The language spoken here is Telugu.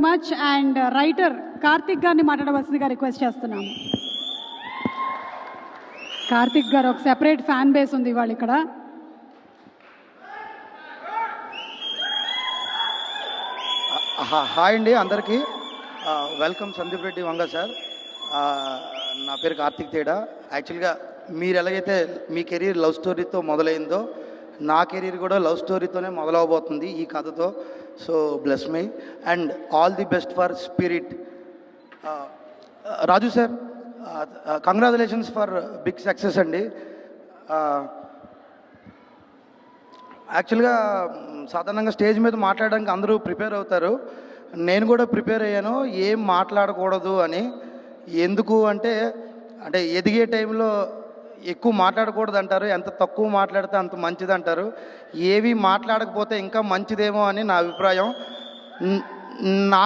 మచ్ అండ్ రైటర్ కార్తిక్ గారిని మాట్లాడవలసిందిగా రిక్వెస్ట్ చేస్తున్నాము. కార్తిక్ గారు ఒక సెపరేట్ ఫ్యాన్ బేస్ ఉంది ఇవాళ ఇక్కడ. హాయ్ అండి అందరికీ. Welcome Sandeep Reddy Vanga sir. నా పేరు కార్తిక్ తేడా. యాక్చువల్గా మీరు ఎలాగైతే మీ కెరీర్ లవ్ స్టోరీతో మొదలైందో నా కెరీర్ కూడా లవ్ స్టోరీతోనే మొదలవబోతుంది ఈ కథతో. So bless me and all the best for Spirit. Raju sir, congratulations for big success అండి. యాక్చువల్గా సాధారణంగా స్టేజ్ మీద మాట్లాడడానికి అందరూ ప్రిపేర్ అవుతారు. నేను కూడా ప్రిపేర్ అయ్యాను ఏం మాట్లాడకూడదు అని. ఎందుకు అంటే ఎదిగే టైంలో ఎక్కువ మాట్లాడకూడదు అంటారు, ఎంత తక్కువ మాట్లాడితే అంత మంచిది అంటారు. ఏవి మాట్లాడకపోతే ఇంకా మంచిదేమో అని నా అభిప్రాయం. నా